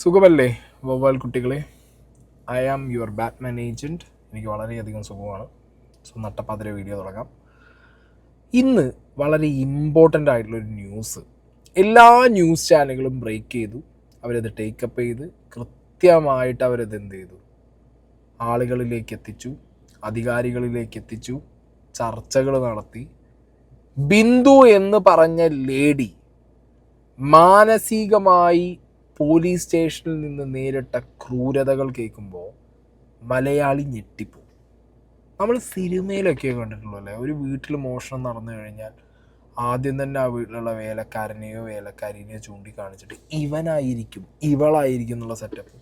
സുഖമല്ലേ വവ്വാൽ കുട്ടികളെ? I am your batman agent. എനിക്ക് വളരെയധികം സുഖമാണ്. സോ നട്ടപ്പാതിര വീഡിയോ തുടങ്ങാം. ഇന്ന് വളരെ ഇമ്പോർട്ടൻ്റ് ആയിട്ടുള്ളൊരു ന്യൂസ് എല്ലാ ന്യൂസ് ചാനലുകളും ബ്രേക്ക് ചെയ്തു. അവരത് ടേക്കപ്പ് ചെയ്ത് കൃത്യമായിട്ട് അവരത് എന്ത് ചെയ്തു, ആളുകളിലേക്ക് എത്തിച്ചു, അധികാരികളിലേക്ക് എത്തിച്ചു, ചർച്ചകൾ നടത്തി. ബിന്ദു എന്ന് പറഞ്ഞ ലേഡി മാനസികമായി പോലീസ് സ്റ്റേഷനിൽ നിന്ന് നേരിട്ട ക്രൂരതകൾ കേൾക്കുമ്പോൾ മലയാളി ഞെട്ടിപ്പോവും. നമ്മൾ സിനിമയിലൊക്കെ കണ്ടിട്ടുള്ളൂ അല്ലേ, ഒരു വീട്ടിൽ മോഷണം നടന്നു കഴിഞ്ഞാൽ ആദ്യം തന്നെ ആ വീട്ടിലുള്ള വേലക്കാരനെയോ വേലക്കാരിനെയോ ചൂണ്ടിക്കാണിച്ചിട്ട് ഇവനായിരിക്കും ഇവളായിരിക്കും എന്നുള്ള സെറ്റപ്പ്.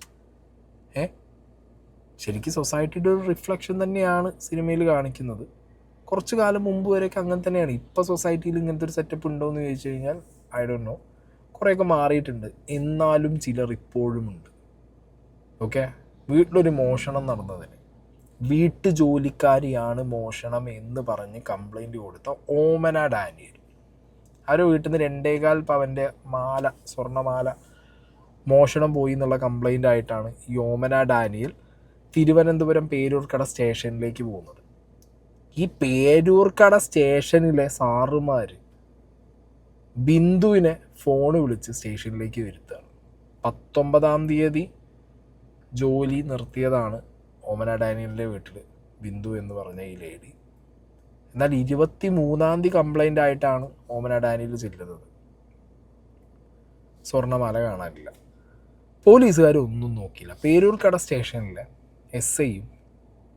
ശരിക്കും സൊസൈറ്റിയുടെ ഒരു റിഫ്ലക്ഷൻ തന്നെയാണ് സിനിമയിൽ കാണിക്കുന്നത്. കുറച്ച് കാലം മുമ്പ് വരെയൊക്കെ അങ്ങനെ തന്നെയാണ്. ഇപ്പോൾ സൊസൈറ്റിയിൽ ഇങ്ങനത്തെ ഒരു സെറ്റപ്പ് ഉണ്ടോ എന്ന് ചോദിച്ചു കഴിഞ്ഞാൽ ഐ ഡോണ്ട് നോ. കുറേയൊക്കെ മാറിയിട്ടുണ്ട്, എന്നാലും ചിലർ ഇപ്പോഴും ഉണ്ട്. ഓക്കെ, വീട്ടിലൊരു മോഷണം നടന്നതിന് വീട്ടു ജോലിക്കാരിയാണ് മോഷണം എന്ന് പറഞ്ഞ് കംപ്ലൈൻറ്റ് കൊടുത്ത ഓമന ഡാനിയൽ, അവരുടെ വീട്ടിൽ നിന്ന് 2.25 പവൻ്റെ മാല, സ്വർണ്ണമാല മോഷണം പോയി എന്നുള്ള കംപ്ലൈൻ്റ് ആയിട്ടാണ് ഈ ഓമന ഡാനിയൽ തിരുവനന്തപുരം പേരൂർക്കട സ്റ്റേഷനിലേക്ക് പോകുന്നത്. ഈ പേരൂർക്കട സ്റ്റേഷനിലെ സാറുമാർ ബിന്ദുവിനെ ഫോൺ വിളിച്ച് സ്റ്റേഷനിലേക്ക് വരുത്തുകയാണ്. 19-ാം തീയതി ജോലി നിർത്തിയതാണ് ഓമന ഡാനിയലിൻ്റെ വീട്ടിൽ ബിന്ദു എന്ന് പറഞ്ഞ ഈ ലേഡി. എന്നാൽ 23-ാം തീയതി കംപ്ലൈൻ്റ് ആയിട്ടാണ് ഓമന ഡാനിയൽ ചെല്ലുന്നത്. സ്വർണ്ണമാല കാണാനില്ല. പോലീസുകാരൊന്നും നോക്കിയില്ല. പേരൂർക്കട സ്റ്റേഷനിലെ SIയും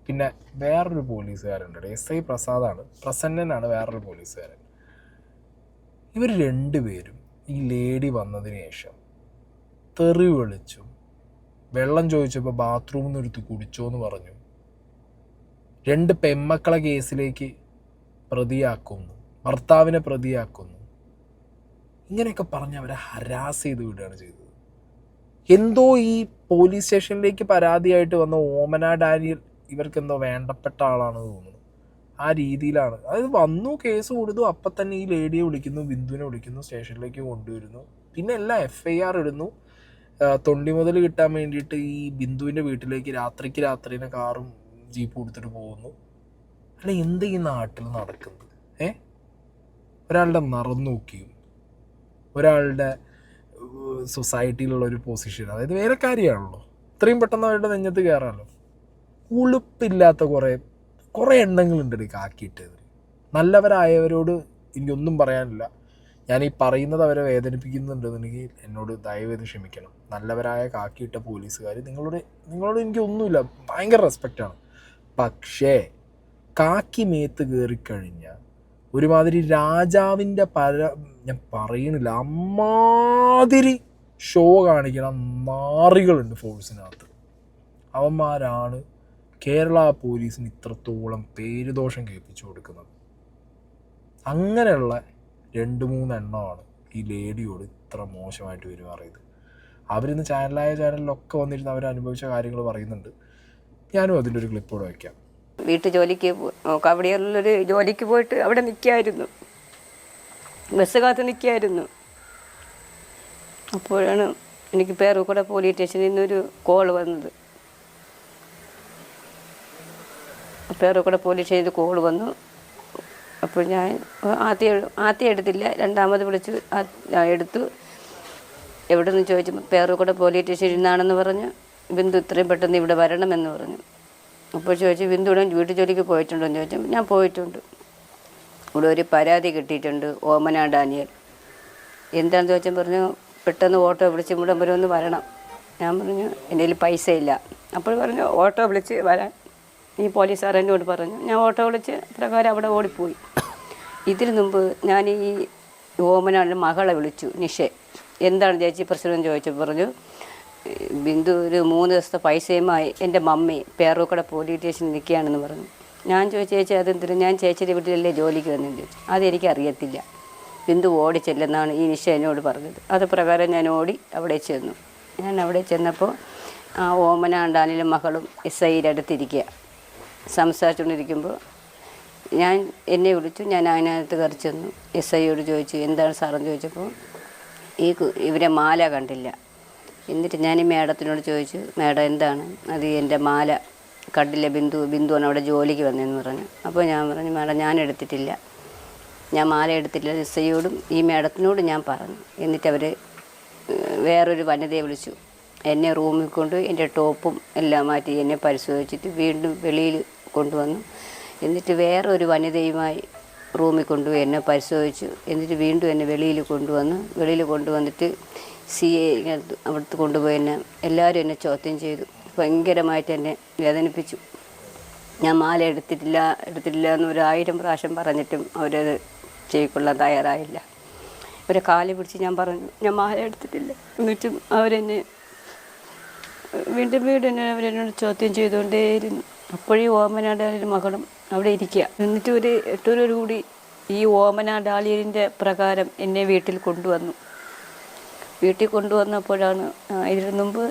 പിന്നെ വേറൊരു പോലീസുകാരുണ്ട്, SI പ്രസാദാണ്, പ്രസന്നനാണ് വേറൊരു പോലീസുകാരൻ. ഇവർ രണ്ടുപേരും ഈ ലേഡി വന്നതിന് ശേഷം തെറി വിളിച്ചു. വെള്ളം ചോദിച്ചപ്പോൾ ബാത്റൂമിൽ നിന്ന് എടുത്ത് കുടിച്ചോ എന്ന് പറഞ്ഞു. 2 പെമ്മക്കളെ കേസിലേക്ക് പ്രതിയാക്കുന്നു, ഭർത്താവിനെ പ്രതിയാക്കുന്നു. ഇങ്ങനെയൊക്കെ പറഞ്ഞ് അവരെ ഹരാസ് ചെയ്ത് വിടുകയാണ് ചെയ്തത്. എന്തോ ഈ പോലീസ് സ്റ്റേഷനിലേക്ക് പരാതിയായിട്ട് വന്ന ഓമന ഡാനിയൽ ഇവർക്കെന്തോ വേണ്ടപ്പെട്ട ആളാണെന്ന് തോന്നുന്നു. ആ രീതിയിലാണ്. അതായത് വന്നു, കേസ് കൊടുത്തു, അപ്പം തന്നെ ഈ ലേഡിയെ വിളിക്കുന്നു, ബിന്ദുവിനെ വിളിക്കുന്നു, സ്റ്റേഷനിലേക്ക് കൊണ്ടുവരുന്നു. പിന്നെ എല്ലാം FIR ഇടുന്നു. തൊണ്ടി മുതൽ കിട്ടാൻ വേണ്ടിയിട്ട് ഈ ബിന്ദുവിൻ്റെ വീട്ടിലേക്ക് രാത്രിനെ കാറും ജീപ്പും കൊടുത്തിട്ട് പോകുന്നു. അല്ല, എന്ത് ഈ നാട്ടിൽ നടക്കുന്നത്? ഒരാളുടെ നിറം നോക്കിയും ഒരാളുടെ സൊസൈറ്റിയിലുള്ള ഒരു പൊസിഷൻ, അതായത് വേലക്കാരിയാണല്ലോ, ഇത്രയും പെട്ടെന്ന് അവരുടെ നെഞ്ഞത്ത് കയറാമല്ലോ. ഉളുപ്പില്ലാത്ത കുറേ എണ്ണങ്ങളുണ്ട് കാക്കിയിട്ടത്. നല്ലവരായവരോട് എനിക്കൊന്നും പറയാനില്ല. ഞാൻ ഈ പറയുന്നത് അവരെ വേദനിപ്പിക്കുന്നുണ്ടെന്നുണ്ടെങ്കിൽ എന്നോട് ദയവേത് ക്ഷമിക്കണം. നല്ലവരായ കാക്കിയിട്ട പോലീസുകാർ, നിങ്ങളോട് എനിക്കൊന്നുമില്ല, ഭയങ്കര റെസ്പെക്റ്റാണ്. പക്ഷേ കാക്കി മേത്ത് കയറിക്കഴിഞ്ഞാൽ ഒരുമാതിരി രാജാവിൻ്റെ ഞാൻ പറയണില്ല, അമ്മാതിരി ഷോ കാണിക്കണ നാറികളുണ്ട് ഫോഴ്സിനകത്ത്. അവന്മാരാണ് കേരള പോലീസിന് ഇത്രത്തോളം പേരുദോഷം കേൾപ്പിച്ചു കൊടുക്കുന്നത്. അങ്ങനെയുള്ള 2-3 എണ്ണമാണ് ഈ ലേഡിയോട് ഇത്ര മോശമായിട്ട് പെരുമാറിയത്. അവരിന്ന് ചാനലിലൊക്കെ വന്നിരുന്ന് അവരനുഭവിച്ച കാര്യങ്ങൾ പറയുന്നുണ്ട്. ഞാനും അതിൻ്റെ ഒരു ക്ലിപ്പോടെ വയ്ക്കാം. വീട്ടു ജോലിക്ക് അവിടെയുള്ളൊരു ജോലിക്ക് പോയിട്ട് അവിടെ നിൽക്കായിരുന്നു, ബസ് കാത്ത് നിൽക്കായിരുന്നു. അപ്പോഴാണ് എനിക്ക് പേരൂർക്കട പോലീസ് സ്റ്റേഷനിൽ നിന്നൊരു കോൾ വന്നത്. പേരൂർക്കട പോലീസ് സ്റ്റേഷനിൽ കോൾ വന്നു. അപ്പോൾ ഞാൻ ആദ്യം എടുത്തില്ല, രണ്ടാമത് വിളിച്ച് എടുത്തു. എവിടെ നിന്ന് ചോദിച്ചപ്പോൾ പേരൂർക്കട പോലീസ് സ്റ്റേഷനിൽ നിന്നാണെന്ന് പറഞ്ഞു. ബിന്ദു ഇത്രയും പെട്ടെന്ന് ഇവിടെ വരണമെന്ന് പറഞ്ഞു. അപ്പോൾ ചോദിച്ചു, ബിന്ദുവിടെ വീട്ടു ജോലിക്ക് പോയിട്ടുണ്ടോ എന്ന് ചോദിച്ചു. ഞാൻ പോയിട്ടുണ്ട്, ഇവിടെ ഒരു പരാതി കിട്ടിയിട്ടുണ്ട്, ഓമന ഡാനിയൽ. എന്താണെന്ന് ചോദിച്ചാൽ പറഞ്ഞു, പെട്ടെന്ന് ഓട്ടോ വിളിച്ച് ഇവിടെ വരെ ഒന്ന് വരണം. ഞാൻ പറഞ്ഞു, എൻ്റെ കയ്യിൽ പൈസ ഇല്ല. അപ്പോൾ പറഞ്ഞു, ഓട്ടോ വിളിച്ച് വരാൻ ഈ പോലീസുകാർ എന്നോട് പറഞ്ഞു. ഞാൻ ഓട്ടോ വിളിച്ച് പ്രകാരം അവിടെ ഓടിപ്പോയി. ഇതിനു മുമ്പ് ഞാൻ ഈ ഓമനയുടെ മകളെ വിളിച്ചു, നിഷെ. എന്താണ് ചേച്ചി പ്രശ്നം എന്ന് ചോദിച്ചപ്പോൾ പറഞ്ഞു, ബിന്ദു ഒരു 3 ദിവസത്തെ പൈസയുമായി എൻ്റെ മമ്മി പേരൂർക്കട പോലീസ് സ്റ്റേഷനിൽ നിൽക്കുകയാണെന്ന് പറഞ്ഞു. ഞാൻ ചോദിച്ചു, ചേച്ചി അതെന്തിനും? ഞാൻ ചേച്ചിയുടെ വീട്ടിലല്ലേ ജോലിക്ക് വന്നെന്ന് ചോദിച്ചു. അതെനിക്കറിയത്തില്ല, ബിന്ദു ഓടി ചെല്ലുന്നതാണ് ഈ നിഷ എന്നോട് പറഞ്ഞത്. അത് പ്രകാരം ഞാൻ ഓടി അവിടെ ചെന്നു. ഞാൻ അവിടെ ചെന്നപ്പോൾ ആ ഓമന ഡാനിയലും മകളും SIയുടെ അടുത്തിരിക്കുക. സംസാരിച്ചുകൊണ്ടിരിക്കുമ്പോൾ എന്നെ വിളിച്ചു. ഞാൻ അതിനകത്ത് കയറി ചെന്നു. SIയോട് ചോദിച്ചു, എന്താണ് സാറെന്ന് ചോദിച്ചപ്പോൾ ഇവരെ മാല കണ്ടില്ല, എന്നിട്ട് ഞാൻ ഈ മേഡത്തിനോട് ചോദിച്ചു, മേഡം എന്താണ് അത്? എൻ്റെ മാല കണ്ടില്ല, ബിന്ദുവാണ് അവിടെ ജോലിക്ക് വന്നതെന്ന് പറഞ്ഞു. അപ്പോൾ ഞാൻ പറഞ്ഞു, മേഡം ഞാൻ എടുത്തിട്ടില്ല, ഞാൻ മാല എടുത്തിട്ടില്ല. എസ്ഐയോടും ഈ മേഡത്തിനോടും ഞാൻ പറഞ്ഞു. എന്നിട്ട് അവർ വേറൊരു വനിതയെ വിളിച്ചു. എന്നെ റൂമിൽ കൊണ്ട് എൻ്റെ ടോപ്പും എല്ലാം മാറ്റി എന്നെ പരിശോധിച്ചിട്ട് വീണ്ടും വെളിയിൽ കൊണ്ടുവന്നു. എന്നിട്ട് വേറൊരു വനിതയുമായി റൂമിൽ കൊണ്ടുപോയി എന്നെ പരിശോധിച്ചു. എന്നിട്ട് വീണ്ടും എന്നെ വെളിയിൽ കൊണ്ടുവന്നിട്ട് CA അവിടുത്തെ കൊണ്ടുപോയി എല്ലാവരും എന്നെ ചോദ്യം ചെയ്തു. ഭയങ്കരമായിട്ട് എന്നെ വേദനിപ്പിച്ചു. ഞാൻ മാല എടുത്തിട്ടില്ല എന്ന് 1000 പ്രാവശ്യം പറഞ്ഞിട്ടും അവരത് ചെയ്യിക്കൊള്ളാൻ തയ്യാറായില്ല. അവരെ കാല് പിടിച്ച് ഞാൻ പറഞ്ഞു, ഞാൻ മാല എടുത്തിട്ടില്ല. എന്നിട്ടും അവരെന്നെ വീണ്ടും അവരെന്നോട് ചോദ്യം ചെയ്തുകൊണ്ടേയിരുന്നു. അപ്പോഴീ ഓമനാടാലിൻ്റെ മകളും അവിടെ ഇരിക്കുക. എന്നിട്ട് ഒരു 8 കൂടി ഈ ഓമനാടാലിയലിൻ്റെ പ്രകാരം എന്നെ വീട്ടിൽ കൊണ്ടുവന്നപ്പോഴാണ് ഇതിനു മുമ്പ്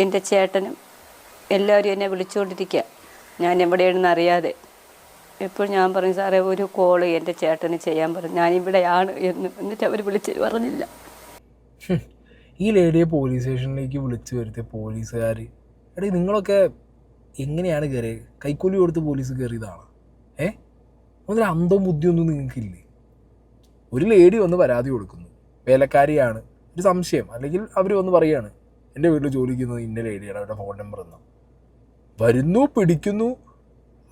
എൻ്റെ ചേട്ടനും എല്ലാവരും എന്നെ വിളിച്ചുകൊണ്ടിരിക്കുക, ഞാൻ എവിടെയാണെന്ന് അറിയാതെ. എപ്പോൾ ഞാൻ പറഞ്ഞു, സാറേ ഒരു കോള് എൻ്റെ ചേട്ടന് ചെയ്യാൻ പറഞ്ഞു, ഞാനിവിടെയാണ് എന്ന്. എന്നിട്ട് അവർ വിളിച്ച് പറഞ്ഞില്ല. ഈ ലേഡിയെ പോലീസ് സ്റ്റേഷനിലേക്ക് വിളിച്ചു വരുത്തിയ പോലീസുകാർ, എടേ നിങ്ങളൊക്കെ എങ്ങനെയാണ് കയറിയത്? കൈക്കൂലി കൊടുത്ത് പോലീസ് കയറിയതാണ്? ഒന്നൊരു അന്തവും ബുദ്ധിയൊന്നും നിങ്ങൾക്കില്ലേ? ഒരു ലേഡി വന്ന് പരാതി കൊടുക്കുന്നു, വേലക്കാരിയാണ്, ഒരു സംശയം, അല്ലെങ്കിൽ അവർ വന്ന് പറയുകയാണ് എൻ്റെ വീട്ടിൽ ജോലിക്കുന്നത് ഇന്ന ലേഡിയാണ്, അവരുടെ ഫോൺ നമ്പർ എന്നാ. വരുന്നു, പിടിക്കുന്നു,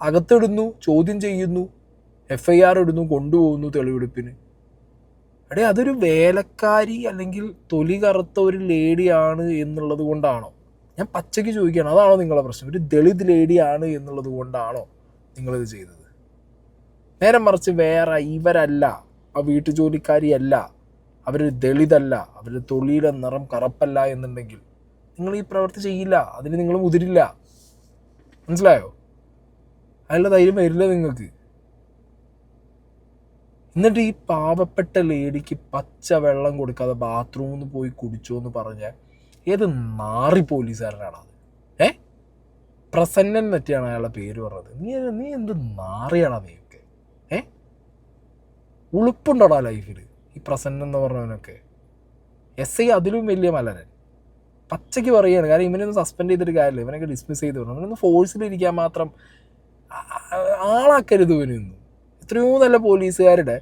അകത്തിടുന്നു, ചോദ്യം ചെയ്യുന്നു, FIR ഇടുന്നു, കൊണ്ടുപോകുന്നു തെളിവെടുപ്പിന്. എടേ അതൊരു വേലക്കാരി അല്ലെങ്കിൽ തൊലി കറുത്ത ഒരു ലേഡിയാണ് എന്നുള്ളത് കൊണ്ടാണോ? ഞാൻ പച്ചയ്ക്ക് ചോദിക്കുകയാണ്, അതാണോ നിങ്ങളുടെ പ്രശ്നം? ഒരു ദളിത് ലേഡിയാണ് എന്നുള്ളത് കൊണ്ടാണോ നിങ്ങളിത് ചെയ്തത്? നേരെ മറിച്ച് വേറെ ഇവരല്ല, ആ വീട്ടു ജോലിക്കാരിയല്ല, അവർ ദളിതല്ല, അവർ തൊലിയുടെ നിറം കറുപ്പല്ല എന്നുണ്ടെങ്കിൽ നിങ്ങൾ ഈ പ്രവൃത്തി ചെയ്യില്ല, അതിന് നിങ്ങൾ മുതിരില്ല. മനസ്സിലായോ? അതിനുള്ള ധൈര്യം വരില്ല നിങ്ങൾക്ക്. എന്നിട്ട് ഈ പാവപ്പെട്ട ലേഡിക്ക് പച്ച വെള്ളം കൊടുക്കാതെ ബാത്റൂമിൽ നിന്ന് പോയി കുടിച്ചോ എന്ന് പറഞ്ഞാൽ ഏത് നാറി പോലീസുകാരനാണ് അത്? പ്രസന്നൻ പറ്റിയാണ് അയാളുടെ പേര് പറഞ്ഞത്. നീ എന്ത് നാറിയാണോ നീയൊക്കെ? ഉളുപ്പുണ്ടോടാ ലൈഫിൽ ഈ പ്രസന്നൻ എന്ന് പറഞ്ഞവനൊക്കെ? SI അതിലും വലിയ മലരൻ പച്ചയ്ക്ക് പറയുകയാണ്. കാരണം ഇവനൊന്നും സസ്പെൻഡ് ചെയ്തിട്ട് കാര്യമില്ല, ഇവനൊക്കെ ഡിസ്മിസ് ചെയ്ത് പറഞ്ഞു. ഇവനൊന്ന് ഫോഴ്സിലിരിക്കാൻ മാത്രം ആളാക്കരുത് ഇവനൊന്നും. എത്രയോ നല്ല പോലീസുകാരുടെ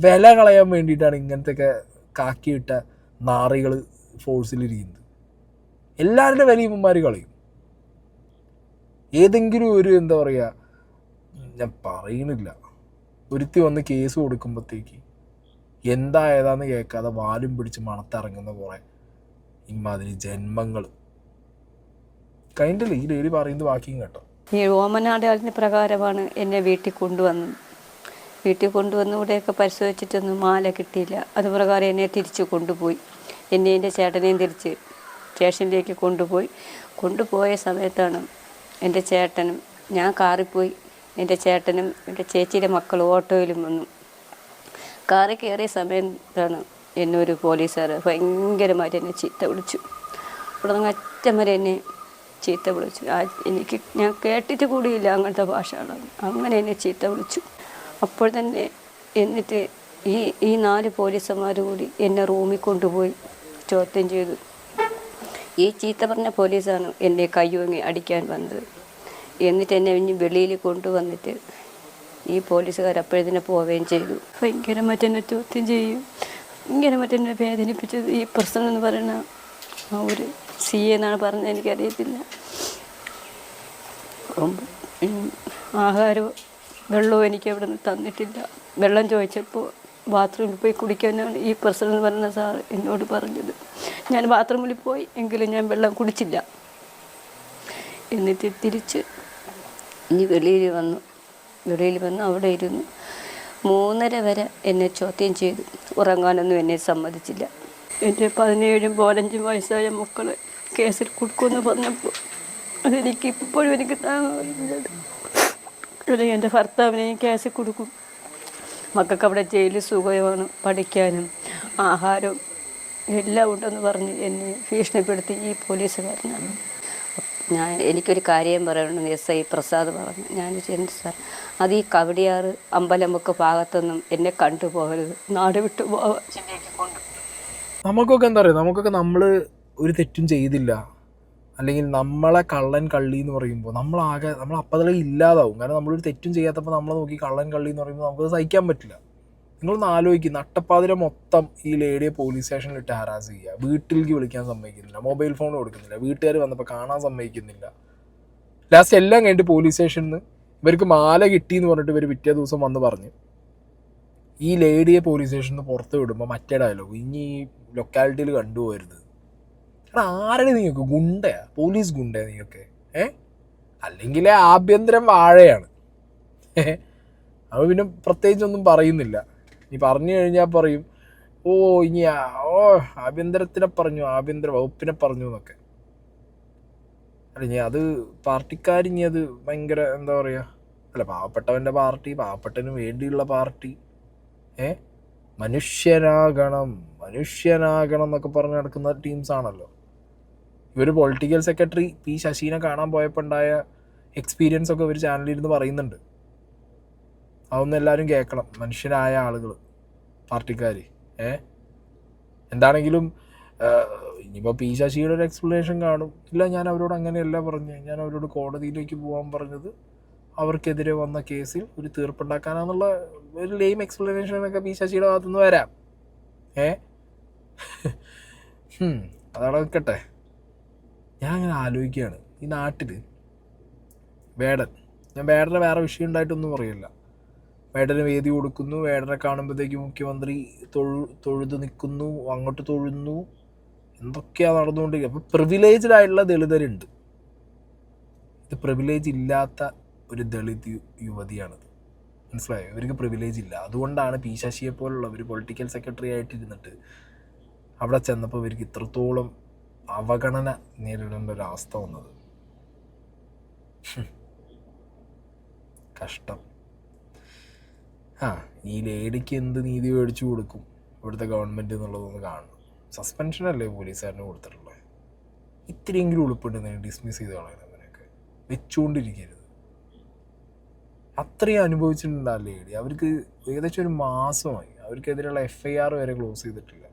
വില കളയാൻ വേണ്ടിയിട്ടാണ് ഇങ്ങനത്തെയൊക്കെ കാക്കിയിട്ട നാറികൾ ഫോഴ്സിലിരിക്കുന്നത്. എല്ലാവരുടെ വില ഇവന്മാർ കളയും. ഏതെങ്കിലും ഒരു എന്താ പറയുക, ഞാൻ പറയണില്ല, ഒരുത്തി വന്ന് കേസ് കൊടുക്കുമ്പോഴത്തേക്ക് ഏതാന്ന് കേൾക്കാതെ വാലും പിടിച്ച് മണത്തിറങ്ങുന്ന കുറേ ഇമാതിരി ജന്മങ്ങൾ കഴിഞ്ഞില്ല. ഈ ലേഡി പറയുന്നത് ബാക്കിയും കേട്ടോ. ഈ ഓമനാടാലിൻ്റെ പ്രകാരമാണ് എന്നെ വീട്ടിൽ കൊണ്ടുവന്ന് ഇവിടെയൊക്കെ പരിശോധിച്ചിട്ടൊന്നും മാല കിട്ടിയില്ല. അതുപ്രകാരം എന്നെ തിരിച്ച് കൊണ്ടുപോയി. എൻ്റെ ചേട്ടനെയും തിരിച്ച് സ്റ്റേഷനിലേക്ക് കൊണ്ടുപോയ സമയത്താണ് എൻ്റെ ചേട്ടനും, ഞാൻ കാറിൽ പോയി, എൻ്റെ ചേട്ടനും എൻ്റെ ചേച്ചിയുടെ മക്കളും ഓട്ടോയിലും വന്നു. കാറിൽ കയറിയ സമയത്താണ് എന്നെ ഒരു പോലീസുകാർ ഭയങ്കരമായിട്ട് എന്നെ ചീത്ത വിളിച്ചു. ഇവിടെ നിന്ന് അറ്റം വരെ എന്നെ ചീത്ത വിളിച്ചു. ഞാൻ കേട്ടിട്ട് കൂടിയില്ല അങ്ങനത്തെ ഭാഷയാണ്. അങ്ങനെ എന്നെ ചീത്ത വിളിച്ചു. അപ്പോൾ തന്നെ എന്നിട്ട് ഈ 4 പോലീസുമാർ കൂടി എന്നെ റൂമിൽ കൊണ്ടുപോയി ചോദ്യം ചെയ്തു. ഈ ചീത്ത പറഞ്ഞ പോലീസാണ് എന്നെ കയ്യോങ്ങി അടിക്കാൻ വന്നത്. എന്നിട്ട് എന്നെ ഇനി വെളിയിൽ കൊണ്ടുവന്നിട്ട് ഈ പോലീസുകാർ അപ്പോഴതിനെ പോവുകയും ചെയ്തു. ഭയങ്കരമായിട്ട് എന്നെ ചോദ്യം ചെയ്യും, ഭയങ്കരമായിട്ട് എന്നെ വേദനിപ്പിച്ചത്. ഈ പ്രശ്നം എന്ന് പറയുന്ന ആ ഒരു CA എന്നാണ് പറഞ്ഞത്, എനിക്കറിയത്തില്ല. ആഹാരവും വെള്ളവും എനിക്ക് അവിടെ നിന്ന് തന്നിട്ടില്ല. വെള്ളം ചോദിച്ചപ്പോൾ ബാത്റൂമിൽ പോയി കുടിക്കാനാണ് ഈ പ്രശ്നം എന്ന് പറയുന്ന സാർ എന്നോട് പറഞ്ഞത്. ഞാൻ ബാത്റൂമിൽ പോയി, എങ്കിലും ഞാൻ വെള്ളം കുടിച്ചില്ല. എന്നിട്ട് തിരിച്ച് ഇനി വെളിയിൽ വന്ന് അവിടെ ഇരുന്നു 3:30 വരെ എന്നെ ചോദ്യം ചെയ്തു. ഉറങ്ങാനൊന്നും എന്നെ സമ്മതിച്ചില്ല. എൻ്റെ 17 15 വയസ്സായ മക്കളെ കേസിൽ കൊടുക്കുമെന്ന് പറഞ്ഞപ്പോൾ അതെനിക്ക് ഇപ്പോഴും എനിക്ക് താങ്ങാവുന്നത്. അല്ലെങ്കിൽ എൻ്റെ ഭർത്താവിനെയും കേസിൽ കൊടുക്കും. മക്കൾക്ക് അവിടെ ജയിലിൽ സുഖമാണ്, പഠിക്കാനും ആഹാരവും എല്ലാം ഉണ്ടെന്ന് പറഞ്ഞ് എന്നെ ഭീഷണിപ്പെടുത്തി ഈ പോലീസുകാരനാണ്. എനിക്കൊരു കാര്യം പറയണമെന്ന് SI പ്രസാദ് പറഞ്ഞു. ഞാൻ എന്ത് സാർ, അത് ഈ കവടിയാറ് അമ്പലമുക്ക് ഭാഗത്തൊന്നും എന്നെ കണ്ടുപോകരുത്, നാട് വിട്ടു പോകാൻ നമുക്കൊക്കെ എന്താ പറയുക, നമുക്കൊക്കെ നമ്മൾ ഒരു തെറ്റും ചെയ്തില്ല, അല്ലെങ്കിൽ നമ്മളെ കള്ളൻ കള്ളി എന്ന് പറയുമ്പോൾ നമ്മൾ അപ്പതളെ ഇല്ലാതാവും. കാരണം നമ്മളൊരു തെറ്റും ചെയ്യാത്തപ്പോൾ നമ്മളെ നോക്കി കള്ളൻ കള്ളി എന്ന് പറയുമ്പോൾ നമുക്കത് സഹിക്കാൻ പറ്റില്ല. നിങ്ങളൊന്ന് ആലോചിക്കും, നട്ടപ്പാതിര മൊത്തം ഈ ലേഡിയെ പോലീസ് സ്റ്റേഷനിലിട്ട് ഹരാസ് ചെയ്യുക, വീട്ടിലേക്ക് വിളിക്കാൻ സമ്മതിക്കുന്നില്ല, മൊബൈൽ ഫോൺ കൊടുക്കുന്നില്ല, വീട്ടുകാർ വന്നപ്പോൾ കാണാൻ സമ്മതിക്കുന്നില്ല. ലാസ്റ്റ് എല്ലാം കഴിഞ്ഞിട്ട് പോലീസ് സ്റ്റേഷനിൽ നിന്ന് ഇവർക്ക് മാല കിട്ടി എന്ന് പറഞ്ഞിട്ട് ഇവർ പിറ്റേ ദിവസം വന്ന് പറഞ്ഞ് ഈ ലേഡിയെ പോലീസ് സ്റ്റേഷനിൽ നിന്ന് പുറത്ത് വിടുമ്പോൾ മറ്റേ ഡയലോഗ്, ഇനി ഈ ലൊക്കാലിറ്റിയിൽ കണ്ടുപോകരുത്. കാരണം ആരാണ് നിങ്ങൾക്ക്? ഗുണ്ടയാ? പോലീസ് ഗുണ്ടയാ നിങ്ങൾക്ക്? അല്ലെങ്കിൽ ആഭ്യന്തരം വാഴയാണ്. അത് പിന്നെ പ്രത്യേകിച്ചൊന്നും പറയുന്നില്ല. നീ പറഞ്ഞു കഴിഞ്ഞാൽ പറയും, ഇനി ആഭ്യന്തരത്തിനെ പറഞ്ഞു, ആഭ്യന്തര വകുപ്പിനെ പറഞ്ഞു എന്നൊക്കെ. അല്ല, ഇനി അത് പാർട്ടിക്കാരിനി അത് ഭയങ്കര എന്താ പറയുക, അല്ല, പാവപ്പെട്ടവൻ്റെ പാർട്ടി, പാവപ്പെട്ടതിന് വേണ്ടിയുള്ള പാർട്ടി, മനുഷ്യനാകണം എന്നൊക്കെ പറഞ്ഞ് നടക്കുന്ന ടീംസാണല്ലോ ഇവർ. പൊളിറ്റിക്കൽ സെക്രട്ടറി പി ശശീനെ കാണാൻ പോയപ്പോൾ ഉണ്ടായ എക്സ്പീരിയൻസ് ഒക്കെ ഇവർ ചാനലിരുന്ന് പറയുന്നുണ്ട്. അതൊന്നും എല്ലാവരും കേൾക്കണം, മനുഷ്യരായ ആളുകൾ, പാർട്ടിക്കാർ. എന്താണെങ്കിലും ഇനിയിപ്പോൾ പി ശശിയുടെ ഒരു എക്സ്പ്ലനേഷൻ കാണും. ഇല്ല, ഞാൻ അവരോട് അങ്ങനെയല്ല പറഞ്ഞത്, ഞാൻ അവരോട് കോടതിയിലേക്ക് പോകാൻ പറഞ്ഞത് അവർക്കെതിരെ വന്ന കേസിൽ ഒരു തീർപ്പുണ്ടാക്കാനാന്നുള്ള ഒരു ലെയിം എക്സ്പ്ലനേഷനൊക്കെ പി ശശിയുടെ ഭാഗത്തുനിന്ന് വരാം. അതവിടെ നിൽക്കട്ടെ. ഞാൻ അങ്ങനെ ആലോചിക്കുകയാണ്, ഈ നാട്ടിൽ ഞാൻ വേടനെ വേറെ വിഷയം ഉണ്ടായിട്ടൊന്നും പറയില്ല. വേടന് വേദി കൊടുക്കുന്നു, വേടനെ കാണുമ്പോഴത്തേക്ക് മുഖ്യമന്ത്രി തൊഴുത് നിൽക്കുന്നു, അങ്ങോട്ട് തൊഴുന്നു, എന്തൊക്കെയാണ് നടന്നുകൊണ്ടിരിക്കുക. അപ്പോൾ പ്രിവിലേജ്ഡ് ആയിട്ടുള്ള ദളിതരുണ്ട്. ഇത് പ്രിവിലേജ് ഇല്ലാത്ത ഒരു ദളിത് യുവതിയാണിത്, മനസ്സിലായോ? ഇവർക്ക് പ്രിവിലേജ് ഇല്ല. അതുകൊണ്ടാണ് പി ശശിയെ പോലുള്ള ഒരു പൊളിറ്റിക്കൽ സെക്രട്ടറി ആയിട്ടിരുന്നിട്ട് അവിടെ ചെന്നപ്പോൾ ഇവർക്ക് ഇത്രത്തോളം അവഗണന നേരിടേണ്ട ഒരവസ്ഥ വന്നത്. കഷ്ടം. ഈ ലേഡിക്ക് എന്ത് നീതി മേടിച്ചു കൊടുക്കും ഇവിടുത്തെ ഗവൺമെൻറ് എന്നുള്ളതൊന്ന് കാണണം. സസ്പെൻഷനല്ലേ പോലീസുകാരന് കൊടുത്തിട്ടുള്ളത്? ഇത്രയെങ്കിലും ഉൾപ്പെടുന്നതിന് ഡിസ്മിസ് ചെയ്ത് കളയണം. അവനൊക്കെ വെച്ചുകൊണ്ടിരിക്കരുത്. അത്രയും അനുഭവിച്ചിട്ടുണ്ട് ആ ലേഡി. അവർക്ക് ഏകദേശം ഒരു മാസമായി അവർക്കെതിരെയുള്ള FIR വരെ ക്ലോസ് ചെയ്തിട്ടില്ല.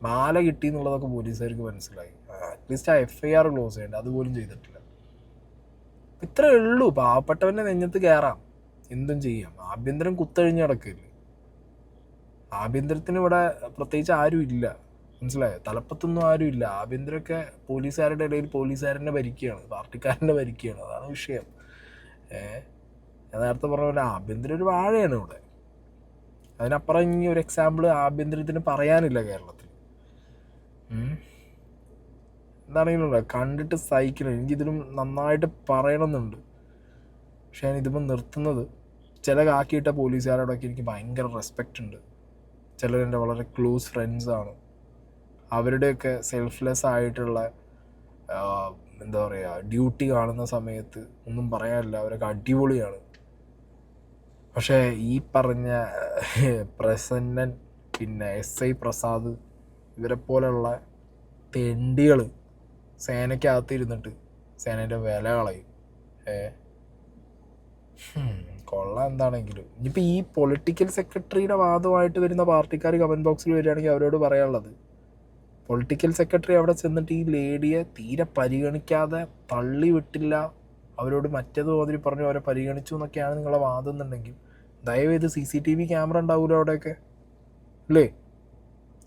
മാല കിട്ടി എന്നുള്ളതൊക്കെ പോലീസുകാർക്ക് മനസ്സിലായി. അറ്റ്ലീസ്റ്റ് ആ FIR ക്ലോസ് ചെയ്യേണ്ട, അതുപോലും ചെയ്തിട്ടില്ല. ഇത്രയേ ഉള്ളൂ. പാവപ്പെട്ടവൻ്റെ നെഞ്ഞത്ത് കയറാം, എന്തും ചെയ്യാം. ആഭ്യന്തരം കുത്തഴിഞ്ഞ് കിടക്കില്ലേ. ആഭ്യന്തരത്തിന് ഇവിടെ പ്രത്യേകിച്ച് ആരും ഇല്ല, മനസ്സിലായോ? തലപ്പത്തൊന്നും ആരും ഇല്ല. ആഭ്യന്തരമൊക്കെ പോലീസുകാരുടെ ഇടയിൽ പോലീസുകാരൻ്റെ ഭരിക്കുകയാണ്, പാർട്ടിക്കാരൻ്റെ ഭരിക്കുകയാണ്. അതാണ് വിഷയം. ഞാൻ നേരത്തെ പറഞ്ഞ പോലെ ആഭ്യന്തരം ഒരു വാഴയാണ് ഇവിടെ. അതിനപ്പുറം ഇനി ഒരു എക്സാമ്പിൾ ആഭ്യന്തരത്തിന് പറയാനില്ല കേരളത്തിൽ. എന്താണെങ്കിലും കണ്ടിട്ട് സഹിക്കണം. എനിക്കിതിലും നന്നായിട്ട് പറയണമെന്നുണ്ട്, പക്ഷെ ഞാൻ ഇതിപ്പോൾ നിർത്തുന്നത്. ചില കാക്കിയിട്ട പോലീസുകാരോടൊക്കെ എനിക്ക് ഭയങ്കര റെസ്പെക്റ്റ് ഉണ്ട്. ചിലരെൻ്റെ വളരെ ക്ലോസ് ഫ്രണ്ട്സാണ്. അവരുടെയൊക്കെ സെൽഫ്ലെസ് ആയിട്ടുള്ള എന്താ പറയുക, ഡ്യൂട്ടി കാണുന്ന സമയത്ത് ഒന്നും പറയാനില്ല, അവരൊക്കെ അടിപൊളിയാണ്. പക്ഷേ ഈ പറഞ്ഞ പ്രസന്നൻ, പിന്നെ SI പ്രസാദ്, ഇവരെ പോലെയുള്ള തെണ്ടികൾ സേനയ്ക്കകത്തിരുന്നിട്ട് സേനേൻ്റെ വില കളയും. കൊള്ളാം. എന്താണെങ്കിലും ഇനിയിപ്പോൾ ഈ പൊളിറ്റിക്കൽ സെക്രട്ടറിയുടെ വാദമായിട്ട് വരുന്ന പാർട്ടിക്കാർ കമൻറ്റ് ബോക്സിൽ വരികയാണെങ്കിൽ അവരോട് പറയാനുള്ളത്, പൊളിറ്റിക്കൽ സെക്രട്ടറി അവിടെ ചെന്നിട്ട് ഈ ലേഡിയെ തീരെ പരിഗണിക്കാതെ തള്ളി വിട്ടില്ല, അവരോട് മറ്റേത് മാതിരി പറഞ്ഞു അവരെ പരിഗണിച്ചു എന്നൊക്കെയാണ് നിങ്ങളെ വാദം എന്നുണ്ടെങ്കിൽ ദയവേത് CCTV ക്യാമറ ഉണ്ടാവുമല്ലോ അവിടെയൊക്കെ, അല്ലേ?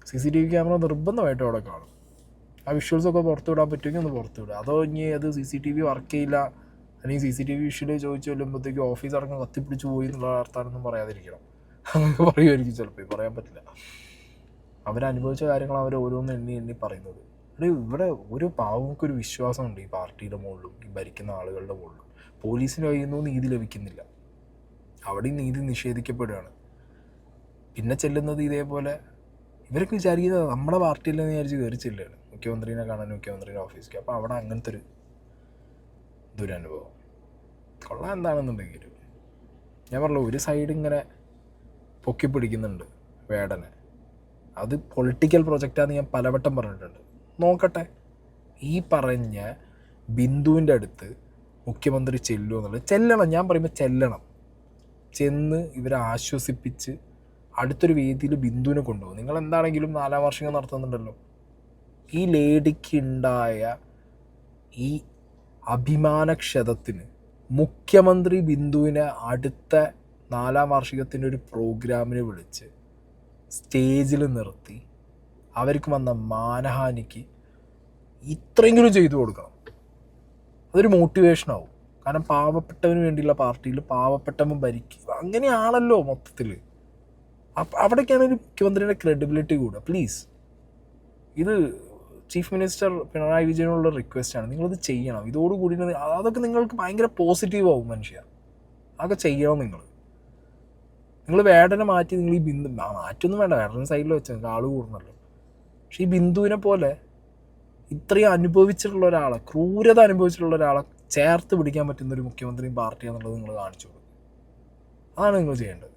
CCTV ക്യാമറ നിർബന്ധമായിട്ടും അവിടെ കാണും. ആ വിഷ്വൽസൊക്കെ പുറത്തു വിടാൻ പറ്റുമെങ്കിൽ ഒന്ന് പുറത്തു വിടുക. അതോ ഇനി അത് CCTV വർക്ക് ചെയ്യില്ല, അല്ലെങ്കിൽ CCTV വിഷ്വൽ ചോദിച്ചു കൊല്ലുമ്പോഴത്തേക്കും ഓഫീസ് അടക്കം കത്തിപ്പിടിച്ച് പോയി എന്നുള്ള വാർത്താനൊന്നും പറയാതിരിക്കണം. അങ്ങനെയൊക്കെ പറയുമായിരിക്കും ചിലപ്പോൾ, പറയാൻ പറ്റില്ല. അവരനുഭവിച്ച കാര്യങ്ങൾ അവർ ഓരോന്ന് എണ്ണി പറയുന്നത്. ഇവിടെ ഒരു പാവങ്ങൾക്കൊരു വിശ്വാസമുണ്ട് ഈ പാർട്ടിയുടെ മുകളിലും ഈ ഭരിക്കുന്ന ആളുകളുടെ മുകളിലും. പോലീസിന് കഴിയുന്നു നീതി ലഭിക്കുന്നില്ല, അവിടെയും നീതി നിഷേധിക്കപ്പെടുകയാണ്. പിന്നെ ചെല്ലുന്നത് ഇതേപോലെ ഇവരൊക്കെ വിചാരിക്കുന്നത് നമ്മുടെ പാർട്ടിയിലെന്ന് വിചാരിച്ച് കയറി ചെല്ലുകയാണ് മുഖ്യമന്ത്രീനെ കാണാൻ, മുഖ്യമന്ത്രിയുടെ ഓഫീസിലേക്ക്. അപ്പോൾ അവിടെ അങ്ങനത്തെ ഒരു ദുരനുഭവം. കൊള്ളാം. എന്താണെന്നുണ്ടെങ്കിൽ ഞാൻ പറഞ്ഞു, ഒരു സൈഡ് ഇങ്ങനെ പൊക്കി പിടിക്കുന്നുണ്ട് വേടനെ. അത് പൊളിറ്റിക്കൽ പ്രൊജക്റ്റാന്ന് ഞാൻ പലവട്ടം പറഞ്ഞിട്ടുണ്ട്. നോക്കട്ടെ, ഈ പറഞ്ഞ ബിന്ദുവിൻ്റെ അടുത്ത് മുഖ്യമന്ത്രി ചെല്ലുമെന്നുള്ളത്. ചെല്ലണം, ഞാൻ പറയുമ്പോൾ ചെല്ലണം. ചെന്ന് ഇവരെ ആശ്വസിപ്പിച്ച് അടുത്തൊരു വേദിയിൽ ബിന്ദുവിനെ കൊണ്ടുപോകും. നിങ്ങൾ എന്താണെങ്കിലും 4ാം വാർഷികം നടത്തുന്നുണ്ടല്ലോ. ഈ ലേഡിക്ക് ഉണ്ടായ ഈ അഭിമാനക്ഷതത്തിന് മുഖ്യമന്ത്രി ബിന്ദുവിനെ അടുത്ത 4ാം വാർഷികത്തിൻ്റെ ഒരു പ്രോഗ്രാമിന് വിളിച്ച് സ്റ്റേജിൽ നിർത്തി അവർക്ക് വന്ന മാനഹാനിക്ക് ഇത്രയെങ്കിലും ചെയ്തു കൊടുക്കണം. അതൊരു മോട്ടിവേഷനാവും. കാരണം പാവപ്പെട്ടവന് വേണ്ടിയുള്ള പാർട്ടിയിൽ പാവപ്പെട്ടവൻ ഭരിക്കുക, അങ്ങനെയാണല്ലോ മൊത്തത്തിൽ. അവിടേക്കാണ് ഒരു മുഖ്യമന്ത്രിയുടെ ക്രെഡിബിലിറ്റി കൂടുക. പ്ലീസ്, ഇത് ചീഫ് മിനിസ്റ്റർ പിണറായി വിജയനുള്ള റിക്വസ്റ്റാണ്, നിങ്ങളിത് ചെയ്യണം. ഇതോടുകൂടി അതൊക്കെ നിങ്ങൾക്ക് ഭയങ്കര പോസിറ്റീവാവും മനുഷ്യ. അതൊക്കെ ചെയ്യണം. നിങ്ങൾ വേടനെ മാറ്റി നിങ്ങൾ ഈ ബിന്ദു മാറ്റൊന്നും വേണ്ട, വേടനെ സൈഡിൽ വെച്ചാൽ നിങ്ങൾക്ക് ആൾ കൂടണമല്ലോ. പക്ഷേ ഈ ബിന്ദുവിനെ പോലെ ഇത്രയും അനുഭവിച്ചിട്ടുള്ള ഒരാളെ, ക്രൂരത അനുഭവിച്ചിട്ടുള്ള ഒരാളെ ചേർത്ത് പിടിക്കാൻ പറ്റുന്ന ഒരു മുഖ്യമന്ത്രിയും പാർട്ടിയാണെന്നുള്ളത് നിങ്ങൾ കാണിച്ചു കൊടുക്കും. അതാണ് നിങ്ങൾ ചെയ്യേണ്ടത്.